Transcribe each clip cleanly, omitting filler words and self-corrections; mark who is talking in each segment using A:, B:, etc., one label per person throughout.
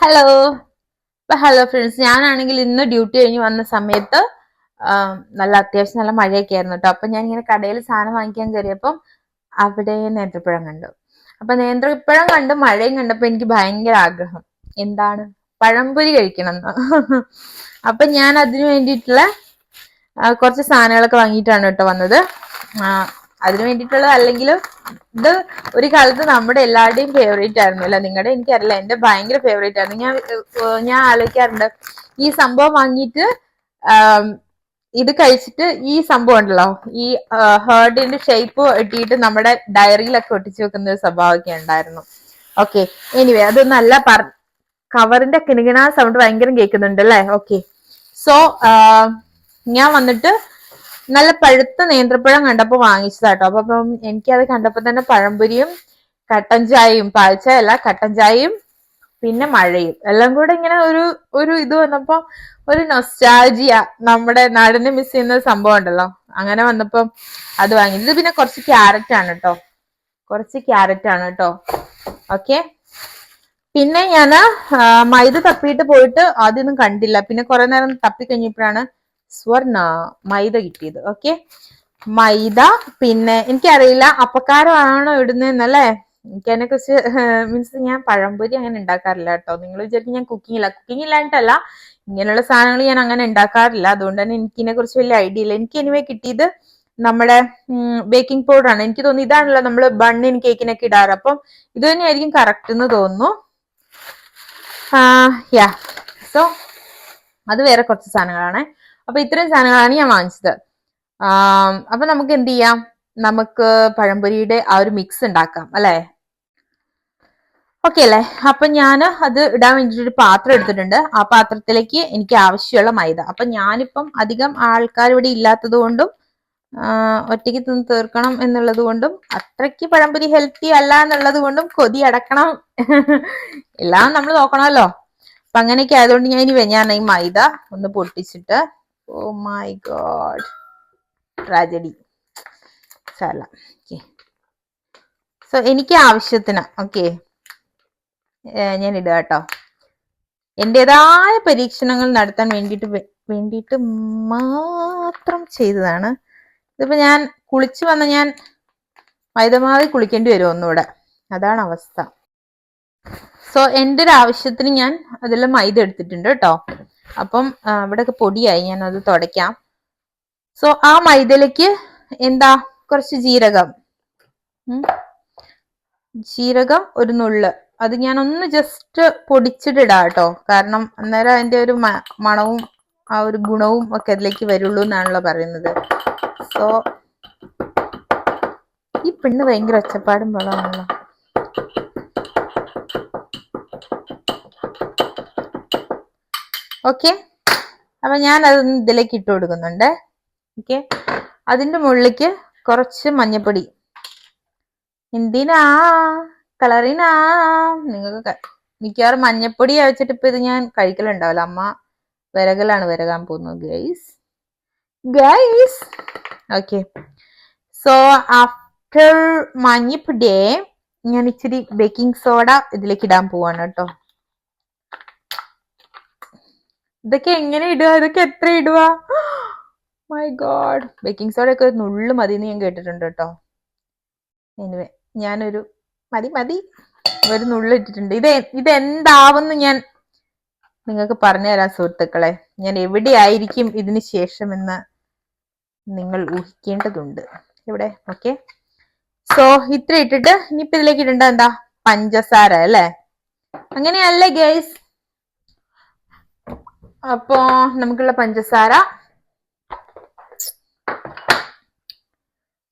A: Hello. Hello friends, ഞാനാണെങ്കിൽ ഇന്ന് duty കഴിഞ്ഞ് വന്ന സമയത്ത് നല്ല അത്യാവശ്യം നല്ല മഴയൊക്കെ ആയിരുന്നു കേട്ടോ. അപ്പൊ ഞാൻ ഇങ്ങനെ കടയിൽ സാധനം വാങ്ങിക്കാൻ കയറിയപ്പം അവിടെ നേന്ത്രപ്പഴം കണ്ടു. അപ്പൊ നേന്ത്രപ്പഴം കണ്ട് മഴയും കണ്ടപ്പോ എനിക്ക് ഭയങ്കര ആഗ്രഹം. എന്താണ്? പഴംപൊരി കഴിക്കണം എന്ന്. അപ്പൊ ഞാൻ അതിനു വേണ്ടിയിട്ടുള്ള കുറച്ച് സാധനങ്ങളൊക്കെ വാങ്ങിയിട്ടാണ് കേട്ടോ വന്നത്. അതിനു വേണ്ടിയിട്ടുള്ളത് അല്ലെങ്കിലും ഇത് ഒരു കാലത്ത് നമ്മുടെ എല്ലാവരുടെയും ഫേവറേറ്റ് ആയിരുന്നു അല്ലെ? നിങ്ങളുടെ എനിക്കറിയില്ല, എന്റെ ഭയങ്കര ഫേവറേറ്റ് ആയിരുന്നു. ഞാൻ ആലോചിക്കാറുണ്ട്, ഈ സംഭവം വാങ്ങിയിട്ട് ഇത് കഴിച്ചിട്ട് ഈ സംഭവം ഉണ്ടല്ലോ, ഈ ഹേർഡിന്റെ ഷേപ്പ് ഇട്ടിട്ട് നമ്മുടെ ഡയറിയിലൊക്കെ ഒട്ടിച്ചു വെക്കുന്ന ഒരു സ്വഭാവമൊക്കെ ഉണ്ടായിരുന്നു. ഓക്കെ, എനിവേ അതൊന്നല്ല, കവറിന്റെ കിണുകിണ സൗണ്ട് ഭയങ്കര കേൾക്കുന്നുണ്ട് അല്ലേ? ഓക്കെ, സോ ഞാൻ വന്നിട്ട് നല്ല പഴുത്ത നേന്ത്രപ്പഴം കണ്ടപ്പോ വാങ്ങിച്ചതാട്ടോ. അപ്പം എനിക്കത് കണ്ടപ്പോ തന്നെ പഴംപൊരിയും കട്ടൻ ചായയും, പാൽച്ചായ അല്ല കട്ടൻ ചായയും പിന്നെ മഴയും എല്ലാം കൂടെ ഇങ്ങനെ ഒരു ഇത് വന്നപ്പോ ഒരു നൊസ്റ്റാൾജിയ, നമ്മുടെ നാടിനെ മിസ് ചെയ്യുന്ന സംഭവം ഉണ്ടല്ലോ, അങ്ങനെ വന്നപ്പോ അത് വാങ്ങി. ഇത് പിന്നെ കുറച്ച് ക്യാരറ്റ് ആണ് കേട്ടോ, ഓക്കെ. പിന്നെ ഞാന് മൈദ തപ്പിയിട്ട് പോയിട്ട് ആദ്യമൊന്നും കണ്ടില്ല. പിന്നെ കുറെ നേരം തപ്പി കഴിഞ്ഞപ്പോഴാണ് മൈദ കിട്ടിയത്. ഓക്കെ, മൈദ. പിന്നെ എനിക്കറിയില്ല അപ്പക്കാരമാണോ ഇടുന്നല്ലേ, എനിക്കതിനെ കുറിച്ച് മീൻസ് ഞാൻ പഴംപൊരി അങ്ങനെ ഉണ്ടാക്കാറില്ല കേട്ടോ. നിങ്ങൾ വിചാരിക്കും ഞാൻ കുക്കിംഗ് ഇല്ലാണ്ടല്ല, ഇങ്ങനെയുള്ള സാധനങ്ങൾ ഞാൻ അങ്ങനെ ഉണ്ടാക്കാറില്ല. അതുകൊണ്ട് തന്നെ എനിക്കിതിനെ കുറിച്ച് വലിയ ഐഡിയ ഇല്ല. എനിക്ക് എനിവേ കിട്ടിയത് നമ്മുടെ ബേക്കിംഗ് പൗഡർ ആണ്. എനിക്ക് തോന്നുന്നു ഇതാണല്ലോ നമ്മൾ ബണ്ണിന് കേക്കിനൊക്കെ ഇടാറ്. അപ്പം ഇത് തന്നെയായിരിക്കും കറക്റ്റ് എന്ന് തോന്നുന്നു. യാ, സോ അത് വേറെ കുറച്ച് സാധനങ്ങളാണ്. അപ്പൊ ഇത്രയും സാധനങ്ങളാണ് ഞാൻ വാങ്ങിച്ചത്. അപ്പൊ നമുക്ക് എന്ത് ചെയ്യാം, നമുക്ക് പഴംപൊരിയുടെ ആ ഒരു മിക്സ് ഉണ്ടാക്കാം അല്ലെ? ഓക്കെ അല്ലേ? അപ്പൊ ഞാൻ അത് ഇടാൻ വേണ്ടിട്ട് ഒരു പാത്രം എടുത്തിട്ടുണ്ട്. ആ പാത്രത്തിലേക്ക് എനിക്ക് ആവശ്യമുള്ള മൈദ. അപ്പൊ ഞാനിപ്പം അധികം ആൾക്കാർ ഇവിടെ ഇല്ലാത്തത് കൊണ്ടും ഒറ്റയ്ക്ക് തിന്ന് തീർക്കണം എന്നുള്ളത് കൊണ്ടും അത്രയ്ക്ക് പഴംപൊരി ഹെൽത്തി അല്ല എന്നുള്ളത് കൊണ്ടും കൊതി അടക്കണം. എല്ലാം നമ്മൾ നോക്കണമല്ലോ. അപ്പൊ അങ്ങനെയൊക്കെ ആയതുകൊണ്ട് ഞാൻ ഈ മൈദ ഒന്ന് പൊട്ടിച്ചിട്ട്, ഓ മൈ ഗോഡ്, ട്രാജഡി ചല. സോ എനിക്ക് ആവശ്യത്തിന് ഓക്കെ ഞാൻ ഇടുക കേട്ടോ. എന്റേതായ പരീക്ഷണങ്ങൾ നടത്താൻ വേണ്ടിയിട്ട് മാത്രം ചെയ്തതാണ്. ഇതിപ്പോ ഞാൻ കുളിച്ചു വന്ന ഞാൻ മൈദമാവിൽ കുളിക്കേണ്ടി വരും ഒന്നുകൂടെ, അതാണ് അവസ്ഥ. സോ എൻ്റെ ഒരു ആവശ്യത്തിന് ഞാൻ അതിൽ മൈദ എടുത്തിട്ടുണ്ട് കേട്ടോ. അപ്പം ഇവിടെയൊക്കെ പൊടിയായി, ഞാൻ അത് തുടയ്ക്കാം. സോ ആ മൈദയിലേക്ക് എന്താ, കുറച്ച് ജീരകം ഒരു നുള്ള്, അത് ഞാൻ ഒന്ന് ജസ്റ്റ് പൊടിച്ചിട്ടിടാം കേട്ടോ. കാരണം അന്നേരം അതിന്റെ ഒരു മണവും ആ ഒരു ഗുണവും ഒക്കെ അതിലേക്ക് വരുള്ളൂ എന്നാണല്ലോ പറയുന്നത്. സോ ഈ പെണ്ണ് ഭയങ്കര ഒച്ചപ്പാടും ബഹളമാണല്ലോ. ഓക്കെ, അപ്പൊ ഞാൻ അതൊന്ന് ഇതിലേക്ക് ഇട്ട് കൊടുക്കുന്നുണ്ട്. ഓക്കെ, അതിന്റെ മുകളിലേക്ക് കുറച്ച് മഞ്ഞപ്പൊടി. എന്തിനാ? കളറിനാ. നിങ്ങൾക്ക് മിക്കവാറും മഞ്ഞപ്പൊടി വെച്ചിട്ട് ഇപ്പൊ ഇത് ഞാൻ കഴിക്കലുണ്ടാവില്ല. അമ്മ വിരകാൻ പോകുന്നത് ഗൈസ്. ഓക്കെ, സോ ആഫ്റ്റർ മഞ്ഞപ്പൊടി ഞാൻ ഇച്ചിരി ബേക്കിംഗ് സോഡ ഇതിലേക്ക് ഇടാൻ പോവാണ് കേട്ടോ. ഇതൊക്കെ എങ്ങനെ ഇടുക? ഇതൊക്കെ എത്ര ഇടുക? മൈ ഗോഡ്, ബേക്കിംഗ് സോഡ ഒക്കെ ഒരു നുള്ളു മതി എന്ന് ഞാൻ കേട്ടിട്ടുണ്ട് കേട്ടോ. എനിവേ ഞാനൊരു മതി ഒരു നുള്ളു ഇട്ടിട്ടുണ്ട്. ഇതെന്താവുന്നു ഞാൻ നിങ്ങൾക്ക് പറഞ്ഞുതരാം സുഹൃത്തുക്കളെ. ഞാൻ എവിടെയായിരിക്കും ഇതിന് ശേഷം എന്ന് നിങ്ങൾ ഊഹിക്കേണ്ടതുണ്ട് ഇവിടെ. ഓക്കെ, സോ ഇത്ര ഇട്ടിട്ട് ഇനിയിപ്പോ ഇതിലേക്ക് ഇടേണ്ട എന്താ, പഞ്ചസാര അല്ലേ? അങ്ങനെയല്ലേ ഗൈസ്? അപ്പോ നമുക്കുള്ള പഞ്ചസാര,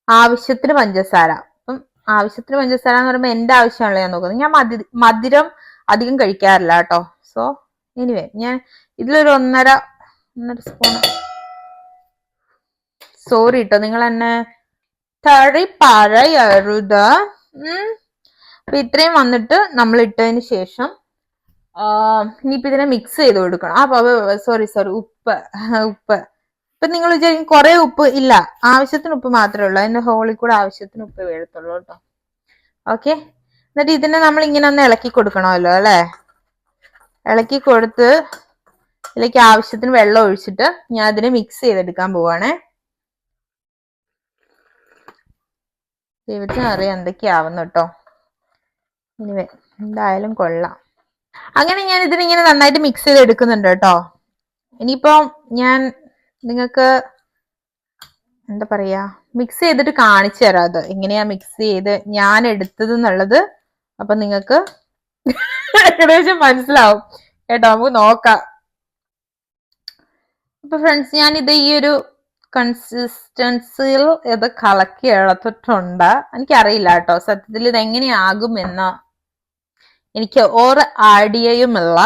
A: ആവശ്യത്തിന് പഞ്ചസാര. അപ്പം ആവശ്യത്തിന് പഞ്ചസാര എന്ന് പറയുമ്പോൾ എന്റെ ആവശ്യമാണല്ലോ ഞാൻ നോക്കുന്നത്. ഞാൻ മധുരം അധികം കഴിക്കാറില്ല കേട്ടോ. സോ എനിവേ ഞാൻ ഇതിലൊരു ഒന്നര സ്പൂൺ, സോറി കേട്ടോ, നിങ്ങൾ എന്നെ പറയരുത്. അപ്പൊ ഇത്രയും വന്നിട്ട് നമ്മൾ ഇട്ടതിന് ശേഷം ഇനിയിപ്പോ ഇതിനെ മിക്സ് ചെയ്ത് കൊടുക്കണം. സോറി ഉപ്പ്. ഇപ്പൊ നിങ്ങൾ വിചാരിക്കും കുറെ ഉപ്പ് ഇല്ല, ആവശ്യത്തിന് ഉപ്പ് മാത്രമേ ഉള്ളൂ. അതിന്റെ ഹോളിൽ കൂടെ ആവശ്യത്തിന് ഉപ്പ് വീഴത്തുള്ളൂ കേട്ടോ. ഓക്കെ, എന്നിട്ട് ഇതിനെ നമ്മൾ ഇങ്ങനെ ഒന്ന് ഇളക്കി കൊടുക്കണമല്ലോ അല്ലെ? ഇളക്കി കൊടുത്ത് ഇതിലേക്ക് ആവശ്യത്തിന് വെള്ളം ഒഴിച്ചിട്ട് ഞാൻ അതിനെ മിക്സ് ചെയ്തെടുക്കാൻ പോവാണേ. ദൈവത്തിന് അറിയാം എന്തൊക്കെയാവുന്നു കേട്ടോ. ഇനി എന്തായാലും കൊള്ളാം. അങ്ങനെ ഞാൻ ഇതിനിങ്ങനെ നന്നായിട്ട് മിക്സ് ചെയ്ത് എടുക്കുന്നുണ്ട് കേട്ടോ. ഇനിയിപ്പോ ഞാൻ നിങ്ങൾക്ക് എന്താ പറയാ, മിക്സ് ചെയ്തിട്ട് കാണിച്ചു തരാം അത് എങ്ങനെയാ മിക്സ് ചെയ്ത് ഞാൻ എടുത്തത് എന്നുള്ളത്. അപ്പൊ നിങ്ങൾക്ക് ഏകദേശം മനസ്സിലാവും കേട്ടോ. നമുക്ക് നോക്കാം. അപ്പൊ ഫ്രണ്ട്സ്, ഞാൻ ഇത് ഈ ഒരു കൺസിസ്റ്റൻസിയിൽ ഇത് കലക്കി എടുത്തിട്ടുണ്ട്. എനിക്കറിയില്ല കേട്ടോ സത്യത്തിൽ ഇത് എങ്ങനെയാകുമെന്ന് എനിക്ക് ഒരു ഐഡിയയുമില്ല.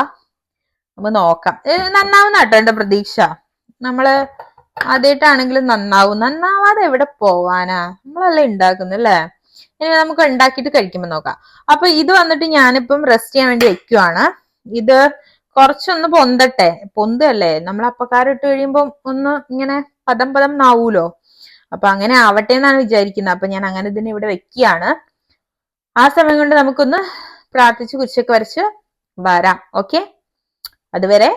A: നമുക്ക് നോക്കാം. നന്നാവുന്ന കേട്ടോ എന്റെ പ്രതീക്ഷ. നമ്മള് ആദ്യമായിട്ടാണെങ്കിലും നന്നാവും. നന്നാവാതെ എവിടെ പോവാനാ, നമ്മളല്ലേ ഉണ്ടാക്കുന്നു അല്ലേ. ഇനി നമുക്ക് ഉണ്ടാക്കിയിട്ട് കഴിക്കുമ്പോ നോക്കാം. അപ്പൊ ഇത് വന്നിട്ട് ഞാനിപ്പം റെസ്റ്റ് ചെയ്യാൻ വേണ്ടി വെക്കുവാണ്. ഇത് കുറച്ചൊന്ന് പൊന്തട്ടെ. പൊന്തല്ലേ, നമ്മൾ അപ്പക്കാരം ഇട്ട് കഴിയുമ്പോ ഒന്ന് ഇങ്ങനെ പദം പദം നാവൂലോ. അപ്പൊ അങ്ങനെ ആവട്ടെ എന്നാണ് വിചാരിക്കുന്നത്. അപ്പൊ ഞാൻ അങ്ങനെ ഇതിനെ ഇവിടെ വെക്കുകയാണ്. ആ സമയം കൊണ്ട് നമുക്കൊന്ന് പ്രാർത്ഥിച്ച് കുരിശൊക്കെ വരച്ച് വരാം. ഓക്കെ, അതുവരെ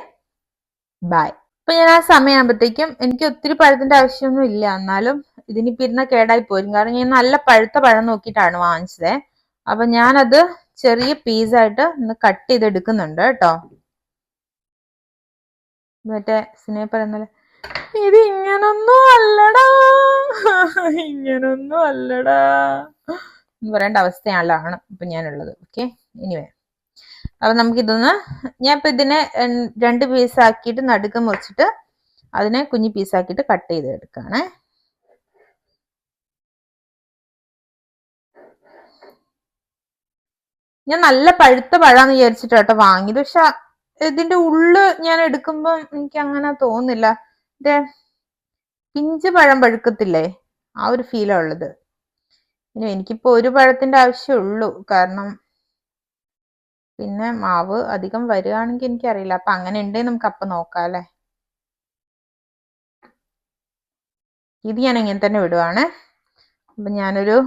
A: ബൈ. അപ്പൊ ഞാൻ ആ സമയമാകുമ്പോഴത്തേക്കും, എനിക്ക് ഒത്തിരി പഴത്തിന്റെ ആവശ്യമൊന്നും ഇല്ല, എന്നാലും ഇതിനിപ്പോ ഇരുന്ന കേടായി പോരും. കാരണം ഞാൻ നല്ല പഴുത്ത പഴം നോക്കിയിട്ടാണ് വാങ്ങിച്ചത്. അപ്പൊ ഞാനത് ചെറിയ പീസായിട്ട് ഒന്ന് കട്ട് ചെയ്തെടുക്കുന്നുണ്ട് കേട്ടോ. മറ്റേ സിനിമ പറയുന്നത് ഇത് ഇങ്ങനൊന്നും അല്ലടാ, ഇങ്ങനൊന്നും അല്ലടാ എന്ന് പറയേണ്ട അവസ്ഥയാണ് ഇപ്പൊ ഞാനുള്ളത്. ഓക്കെ, എനിവേ, അപ്പൊ നമുക്കിതൊന്ന്, ഞാൻ ഇപ്പൊ ഇതിനെ 2 പീസാക്കിയിട്ട് നടുക്ക് മുറിച്ചിട്ട് അതിനെ കുഞ്ഞു പീസാക്കിയിട്ട് കട്ട് ചെയ്ത് എടുക്കുകയാണേ. ഞാൻ നല്ല പഴുത്ത പഴാന്ന് വിചാരിച്ചിട്ട് കേട്ടോ വാങ്ങിയത്. പക്ഷെ ഇതിന്റെ ഉള്ള് ഞാൻ എടുക്കുമ്പോ എനിക്ക് അങ്ങനെ തോന്നുന്നില്ല. ഇതിന്റെ പിഞ്ച് പഴം പഴുക്കത്തില്ലേ, ആ ഒരു ഫീലാ ഉള്ളത്. ഇനി എനിക്കിപ്പോ ഒരു പഴത്തിന്റെ ആവശ്യമുള്ളൂ. കാരണം പിന്നെ മാവ് അധികം വരികയാണെങ്കിൽ എനിക്കറിയില്ല. അപ്പൊ അങ്ങനെ ഉണ്ടെങ്കിൽ നമുക്ക് അപ്പം നോക്കാം അല്ലെ. ഇത് ഞാൻ ഇങ്ങനെ തന്നെ വിടുവാണ്. അപ്പൊ ഞാനൊരു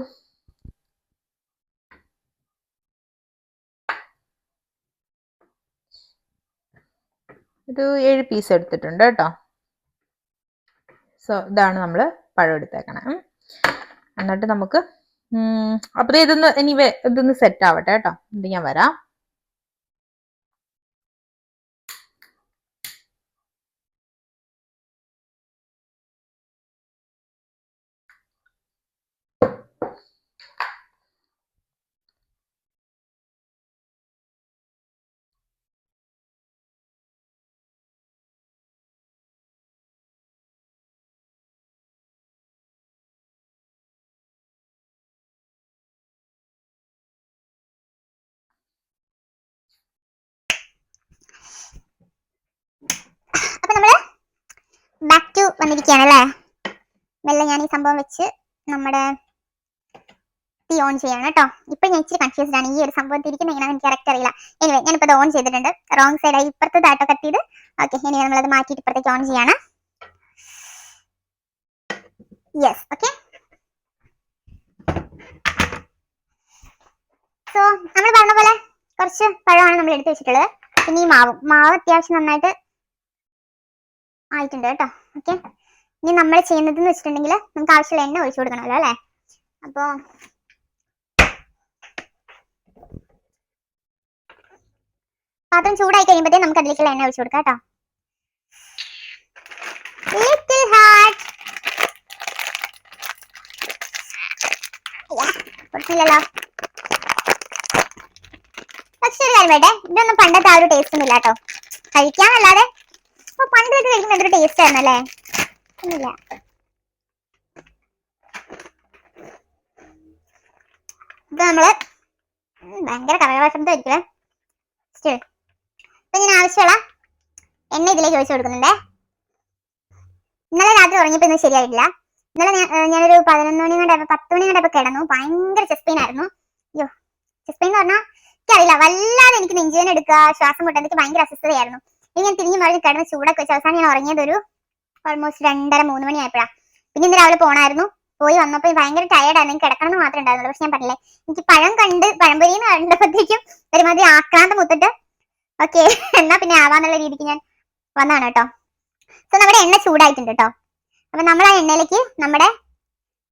A: ഒരു 7 പീസ് എടുത്തിട്ടുണ്ട് കേട്ടോ. സോ ഇതാണ് നമ്മള് പഴം എടുത്തേക്കണം. എന്നിട്ട് നമുക്ക് അപ്പൊ ഇതൊന്ന് സെറ്റ് ആവട്ടെ കേട്ടോ. ഇത് ഞാൻ വരാം.
B: അപ്പൊ നമ്മള് ബാക്ക് ടു വന്നിരിക്കുകയാണ് അല്ലേ. മെല്ലെ ഞാൻ ഈ സംഭവം വെച്ച് നമ്മുടെ തീ ഓൺ ചെയ്യണം കേട്ടോ. ഇപ്പൊ ഞാൻ ഇച്ചിരി കൺഫ്യൂസ്ഡ് ആണ്. ഈ ഒരു സംഭവം തിരിക്കുന്ന എങ്ങനെയാണെന്ന് എനിക്ക് കറക്റ്റ് അറിയില്ല. എനിവേ, ഞാനിപ്പോ ഇത് ഓൺ ചെയ്തിട്ടുണ്ട്. റോങ് സൈഡായി ഇപ്പുറത്തേതായിട്ടോ കട്ട് ചെയ്ത്. ഓക്കെ, ഇനി നമ്മളത് മാറ്റിയിട്ട് ഇപ്പുറത്തേക്ക് ഓൺ ചെയ്യാണ്. Yes, okay. സോ നമ്മൾ പറഞ്ഞ പോലെ കുറച്ച് പഴമാണ് നമ്മൾ എടുത്ത് വെച്ചിട്ടുള്ളത്. പിന്നെ ഈ മാവ് അത്യാവശ്യം നന്നായിട്ട് ആയിട്ടുണ്ട് കേട്ടോ. ഓക്കെ, ഇനി നമ്മൾ ചെയ്യുന്നതെന്ന് വെച്ചിട്ടുണ്ടെങ്കിൽ നമുക്ക് ആവശ്യമുള്ള എണ്ണ ഒഴിച്ചു കൊടുക്കണമല്ലോ അല്ലേ. അപ്പോൾ പാത്രം ചൂടായി കഴിയുമ്പോഴത്തേ നമുക്ക് അതിലേക്കുള്ള എണ്ണ ഒഴിച്ചു കൊടുക്കാം കേട്ടോ. ലിറ്റിൽ ഹാർട്ട് കൊടുക്കില്ലല്ലോ. പക്ഷെ ഒരു കാര്യം വേണ്ടേ, ഇതൊന്നും പണ്ടത്തെ ആ ഒരു ടേസ്റ്റ് ഒന്നും ഇല്ല കേട്ടോ. കഴിക്കാനല്ലാതെ അപ്പൊ പണ്ടൊക്കെ കഴിക്കുമ്പോൾ എന്തൊരു ടേസ്റ്റ് ആയിരുന്നു അല്ലേ. ഒന്നുമില്ല. ഇത് നമ്മള് ഭയങ്കര കറകശബ്ദമായിരിക്കുമേ. ഇപ്പൊ ഞാൻ ആവശ്യമുള്ള എണ്ണ ഇതിലേക്ക് ഒഴിച്ചു കൊടുക്കുന്നുണ്ടേ. ഇന്നലെ രാത്രി ഉറങ്ങിയപ്പോ ഇന്ന് ശരിയായിട്ടില്ല. ഇന്നലെ ഞാനൊരു 11 മണി കണ്ടപ്പോ 10 മണി കണ്ടപ്പോ കിടന്നു. ഭയങ്കര ചെസ്റ്റ് പെയിൻ ആയിരുന്നു. അയ്യോ, ചെസ്റ്റ് പെയിൻ എന്ന് പറഞ്ഞാൽ എനിക്കറിയില്ല, വല്ലാതെ എനിക്ക് നെഞ്ചുവേദന എടുക്കുക, ശ്വാസം മുട്ടാൻ, എനിക്ക് ഭയങ്കര അസ്വസ്ഥതയായിരുന്നു. ഇനി ഞാൻ തിരിഞ്ഞു മറിഞ്ഞ് കിടന്ന് ചൂടൊക്കെ വെച്ച് അവസാനം ഞാൻ ഉറങ്ങിയത് ഒരു ഓൾമോസ്റ്റ് 2:30-3 മണി ആയപ്പോഴാണ്. പിന്നെ ഇന്ന് രാവിലെ പോണായിരുന്നു. പോയി വന്നപ്പോൾ ഭയങ്കര ടയർഡായിരുന്നു. എനിക്ക് കിടക്കണം എന്ന് മാത്രമേ ഉണ്ടായിരുന്നുള്ളൂ. പക്ഷെ ഞാൻ പറഞ്ഞില്ലേ, എനിക്ക് പഴംപൊരിന്ന് കണ്ടപ്പോഴത്തേക്കും ഒരുമാതിരി ആക്രാന്തം മുത്തിട്ട് ഓക്കെ, എന്നാ പിന്നെ ആവാന്നുള്ള രീതിക്ക് ഞാൻ വന്നതാണ് കേട്ടോ. സോ നമ്മുടെ എണ്ണ ചൂടായിട്ടുണ്ട് കേട്ടോ. അപ്പൊ നമ്മൾ ആ എണ്ണയിലേക്ക് നമ്മുടെ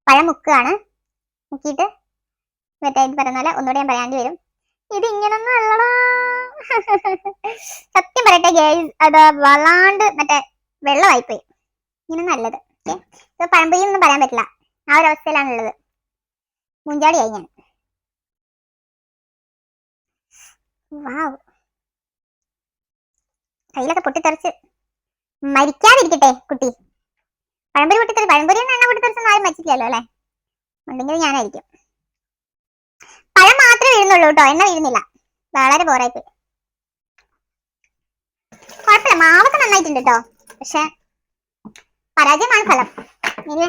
B: പഴം മുക്കുകയാണ്. മുക്കിയിട്ട് മറ്റേ പറയുന്ന പോലെ ഒന്നുകൂടെ ഞാൻ പറയാണ്ടി വരും, ഇത് ഇങ്ങനൊന്നും അല്ലടാ. സത്യം പറയട്ടെ ഗേസ്, അത് വല്ലാണ്ട് മറ്റേ വെള്ളമായിപ്പോയി. ഇങ്ങനെ നല്ലത് ഓക്കെ. പഴംപൊരി ഒന്നും പറയാൻ പറ്റില്ല, ആ ഒരു അവസ്ഥയിലാണുള്ളത്. മുഞ്ചാടിയായി ഞാൻ. വാവ്, കയ്യിലൊക്കെ പൊട്ടിത്തെറിച്ച് മരിക്കാതിരിക്കട്ടെ കുട്ടി. പഴംപൊരി പൊട്ടിത്തെറി, പഴംപൊരി എണ്ണ പൊട്ടിത്തെറിച്ചൊന്നും ആരും മരിച്ചില്ലല്ലോ അല്ലെ? ഉണ്ടെങ്കിൽ ഞാനായിരിക്കും. പഴം മാത്രമേ വീഴുന്നുള്ളൂ കേട്ടോ, എണ്ണ വീഴുന്നില്ല. വളരെ ബോറായിപ്പോയി. കുഴപ്പമില്ല, മാവൊക്കെ നന്നായിട്ടുണ്ട് കേട്ടോ, പക്ഷെ പരാജയമാണ് ഫലം. ഇനി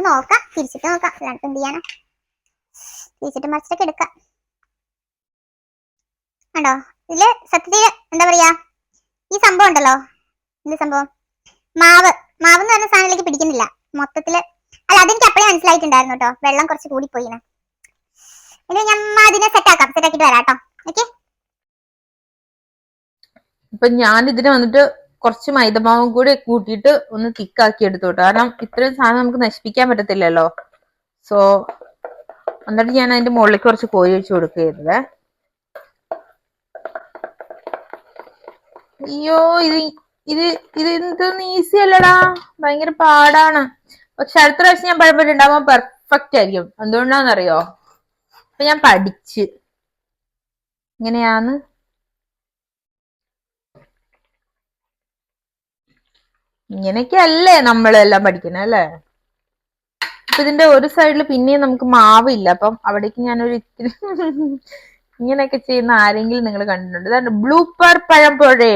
B: നോക്കാം, തിരിച്ചിട്ട് നോക്കാം, അല്ലാണ്ട് എന്ത് ചെയ്യാനാ. തിരിച്ചിട്ട് മറിച്ചിട്ടൊക്കെ എടുക്കാം. കണ്ടോ, ഇതില് സത്യത്തിൽ എന്താ പറയാ, ഈ സംഭവം ഉണ്ടല്ലോ, എന്ത് സംഭവം, മാവ് മാവ് എന്ന് പറഞ്ഞ സാധനത്തിലേക്ക് പിടിക്കുന്നില്ല മൊത്തത്തില്. അല്ല, അതെനിക്ക് അപ്പോഴേ മനസ്സിലായിട്ടുണ്ടായിരുന്നു കേട്ടോ, വെള്ളം കുറച്ച് കൂടിപ്പോയിന്ന്. ഇനി ഞമ്മ അതിനെ സെറ്റാക്കിട്ട് വരാം കേട്ടോ. ഓക്കെ,
A: ഇപ്പൊ ഞാൻ ഇതിന് വന്നിട്ട് കുറച്ച് മൈദമാവും കൂടി കൂട്ടിയിട്ട് ഒന്ന് തിക്കാക്കി എടുത്തു കേട്ടോ, കാരണം ഇത്രയും സാധനം നമുക്ക് നശിപ്പിക്കാൻ പറ്റത്തില്ലല്ലോ. സോ എന്നിട്ട് ഞാൻ അതിന്റെ മുകളിലേക്ക് കുറച്ച് കോരി വെച്ച് കൊടുക്കരുത്. അയ്യോ, ഇത് ഇത് ഇത് എന്തൊന്നും ഈസി അല്ലടാ, ഭയങ്കര പാടാണ്. പക്ഷെ അടുത്ത പ്രാവശ്യം ഞാൻ പഴംപൊരി ഉണ്ടാകുമ്പോൾ പെർഫെക്റ്റ് ആയിരിക്കും. എന്തുകൊണ്ടാന്നറിയോ, അപ്പൊ ഞാൻ പഠിച്ച് ഇങ്ങനെയാന്ന്. ഇങ്ങനെയൊക്കെ അല്ലേ നമ്മളെല്ലാം പഠിക്കുന്നത് അല്ലേ? അപ്പൊ ഇതിന്റെ ഒരു സൈഡിൽ പിന്നെയും നമുക്ക് മാവില്ല, അപ്പം അവിടേക്ക് ഞാനൊരു ഇത്തിരി ഇങ്ങനെയൊക്കെ ചെയ്യുന്ന ആരെങ്കിലും നിങ്ങൾ കണ്ടിട്ടുണ്ട്? ഇതാണ് ബ്ലൂപ്പർ പഴംപൊരി.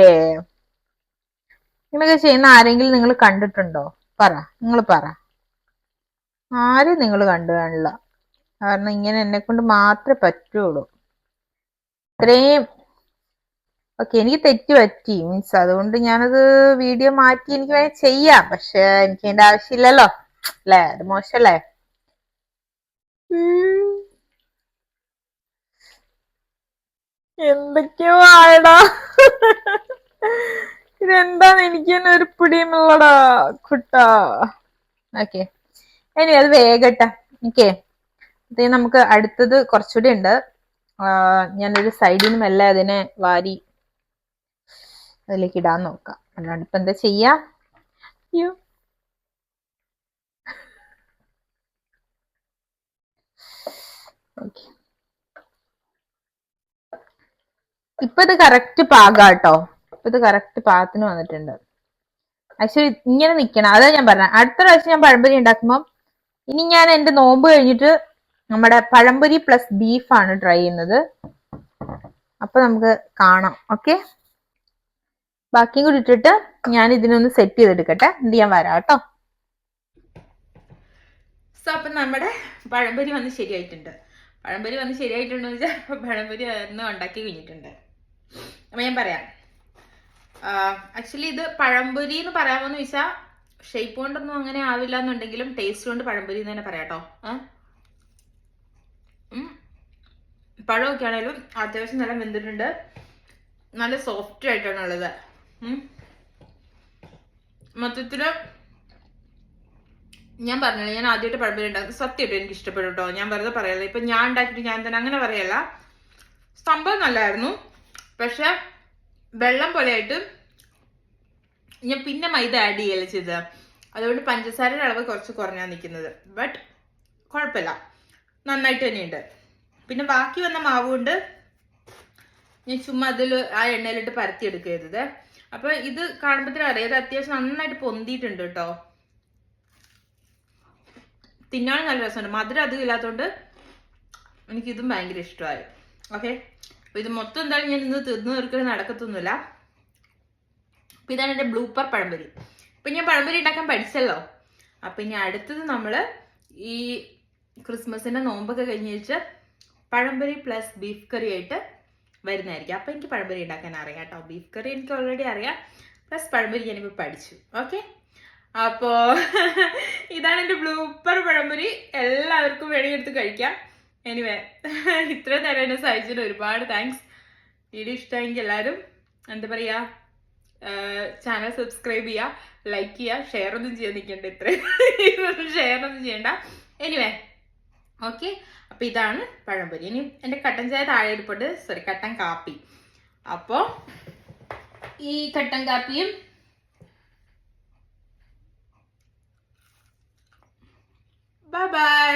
A: ഇങ്ങനെയൊക്കെ ചെയ്യുന്ന ആരെങ്കിലും നിങ്ങൾ കണ്ടിട്ടുണ്ടോ? നിങ്ങൾ പറ. ആരും നിങ്ങൾ കണ്ടു കാണില്ല, കാരണം ഇങ്ങനെ എന്നെ കൊണ്ട് മാത്രമേ പറ്റുള്ളൂ. ഇത്രയും ഓക്കെ, എനിക്ക് തെറ്റ് പറ്റി, മീൻസ് അതുകൊണ്ട് ഞാനത് വീഡിയോ മാറ്റി എനിക്ക് വേണേൽ ചെയ്യാം, പക്ഷെ എനിക്ക് അതിന്റെ ആവശ്യമില്ലല്ലോ അല്ലേ? അത് മോശല്ലേ? എന്തൊക്കെയോ ആയടാ, ഇതെന്താന്ന് എനിക്ക് തന്നെ ഒരു പിടിയുമുള്ളടാ കുട്ടാ. ഓക്കെ, ഇനി അത് വേഗട്ടെ. ഓക്കെ, നമുക്ക് അടുത്തത് കുറച്ചുകൂടി ഉണ്ട്. ഞാനൊരു സൈഡിൽ നിന്ന് മെല്ലെ അതിനെ വാരി അതിലേക്ക് ഇടാൻ നോക്കാം, അല്ലാണ്ട് ഇപ്പൊ എന്താ ചെയ്യാ. അയ്യോ, ഓക്കെ, ഇപ്പൊ ഇത് കറക്റ്റ് പാകാട്ടോ. ഇപ്പൊ ഇത് കറക്റ്റ് പാകത്തിന് വന്നിട്ടുണ്ട്. ആക്ച്വലി ഇങ്ങനെ നിക്കണം, അതാ ഞാൻ പറഞ്ഞ. അടുത്ത പ്രാവശ്യം ഞാൻ പഴംപൊരി ഉണ്ടാക്കുമ്പോൾ ഇനി ഞാൻ എന്റെ നോമ്പ് കഴിഞ്ഞിട്ട് നമ്മുടെ പഴംപൊരി പ്ലസ് ബീഫാണ് ട്രൈ ചെയ്യുന്നത്. അപ്പൊ നമുക്ക് കാണാം. ഓക്കെ, ബാക്കിയും കൂടി ഇട്ടിട്ട് ഞാൻ ഇതിനൊന്ന് സെറ്റ് ചെയ്തെടുക്കട്ടെ, എന്ത് ചെയ്യാൻ വരാം കേട്ടോ. സോ അപ്പൊ നമ്മുടെ പഴംപൊരി വന്ന് ശരിയായിട്ടുണ്ട്. പഴംപൊരി വന്ന് ശരിയായിട്ടുണ്ടെന്ന് വെച്ചാൽ പഴംപൊരി ഒന്ന് ഉണ്ടാക്കി കഴിഞ്ഞിട്ടുണ്ട്. അപ്പൊ ഞാൻ പറയാം, ആക്ച്വലി ഇത് പഴംപൊരി എന്ന് പറയാമെന്ന് വെച്ചാൽ ഷേപ്പ് കൊണ്ടൊന്നും അങ്ങനെ ആവില്ല എന്നുണ്ടെങ്കിലും ടേസ്റ്റ് കൊണ്ട് പഴംപൊരി എന്ന് തന്നെ പറയാട്ടോ. പഴമൊക്കെ ആണെങ്കിലും അത്യാവശ്യം നല്ല വെന്തിട്ടുണ്ട്, നല്ല സോഫ്റ്റ് ആയിട്ടാണ് ഉള്ളത്. മൊത്തത്തില് ഞാൻ പറഞ്ഞില്ല, ഞാൻ ആദ്യമായിട്ട് പഴംപൊരി ഉണ്ടാക്കുന്നത്. സത്യമായിട്ട് എനിക്ക് ഇഷ്ടപ്പെട്ടു കേട്ടോ, ഞാൻ വെറുതെ പറയല്ല. ഇപ്പൊ ഞാൻ ഉണ്ടാക്കിയിട്ട് ഞാൻ തന്നെ അങ്ങനെ പറയല്ല. സംഭവം നല്ലായിരുന്നു, പക്ഷെ വെള്ളം പോലെ ആയിട്ട് ഞാൻ പിന്നെ മൈദ ആഡ് ചെയ്യല്ലേ ചെയ്തത്, അതുകൊണ്ട് പഞ്ചസാരയുടെ അളവ് കുറച്ച് കുറഞ്ഞാണ് നിൽക്കുന്നത്. ബട്ട് കുഴപ്പമില്ല, നന്നായിട്ട് തന്നെയുണ്ട്. പിന്നെ ബാക്കി വന്ന മാവ് കൊണ്ട് ഞാൻ ചുമ്മാ അതിൽ ആ എണ്ണയിലിട്ട് പരത്തിയെടുക്കുക ചെയ്തത്. അപ്പൊ ഇത് കാണുമ്പോഴത്തേനും അറിയാം, ഇത് അത്യാവശ്യം നന്നായിട്ട് പൊന്തിയിട്ടുണ്ട് കേട്ടോ. തിന്നാനും നല്ല രസമുണ്ട്, മധുരം അധികം ഇല്ലാത്തതുകൊണ്ട് എനിക്കിതും ഭയങ്കര ഇഷ്ടമായി. ഓക്കെ, അപ്പൊ ഇത് മൊത്തം എന്തായാലും ഞാൻ ഇന്ന് തിന്നു തീർക്കൽ നടക്കത്തൊന്നുമില്ല. അപ്പൊ ഇതാണ് എൻ്റെ ബ്ലൂപ്പർ പഴംപൊരി. ഇപ്പൊ ഞാൻ പഴംപൊരി ഉണ്ടാക്കാൻ പഠിച്ചല്ലോ. അപ്പൊ ഇനി അടുത്തത് നമ്മള് ഈ ക്രിസ്മസിന്റെ നോമ്പൊക്കെ കഴിഞ്ഞ് വെച്ച് പഴംപൊരി പ്ലസ് ബീഫ് കറി ആയിട്ട് വരുന്നതായിരിക്കും. അപ്പൊ എനിക്ക് പഴംപൊരി ഉണ്ടാക്കാൻ അറിയാം കേട്ടോ. ബീഫ് കറി എനിക്ക് ഓൾറെഡി അറിയാം, പ്ലസ് പഴംപൊരി ഞാനിപ്പോൾ പഠിച്ചു. ഓക്കെ, അപ്പോ ഇതാണ് എൻ്റെ ബ്ലൂപ്പർ പഴംപൊരി. എല്ലാവർക്കും വേണമെങ്കിൽ എടുത്ത് കഴിക്കാം. എനിവേ, ഇത്രയും നേരം എന്നെ സഹായിച്ചതിന് ഒരുപാട് താങ്ക്സ്. വീഡിയോ ഇഷ്ടമെങ്കിൽ എല്ലാവരും എന്താ പറയുക, ചാനൽ സബ്സ്ക്രൈബ് ചെയ്യുക, ലൈക്ക് ചെയ്യുക, ഷെയർ ഒന്നും ചെയ്യാൻ നിൽക്കണ്ട. ഇത്രയും ഷെയർ ഒന്നും ചെയ്യണ്ട. എനിവേ ഓക്കെ, അപ്പോൾ ഇതാണ് പഴംപൊരി. ഇനി എൻ്റെ കട്ടൻ ചായ താഴെ ഇരിപ്പുണ്ട്, സോറി കട്ടൻ കാപ്പി. അപ്പോൾ ഈ കട്ടൻ കാപ്പിയും ബൈ ബൈ.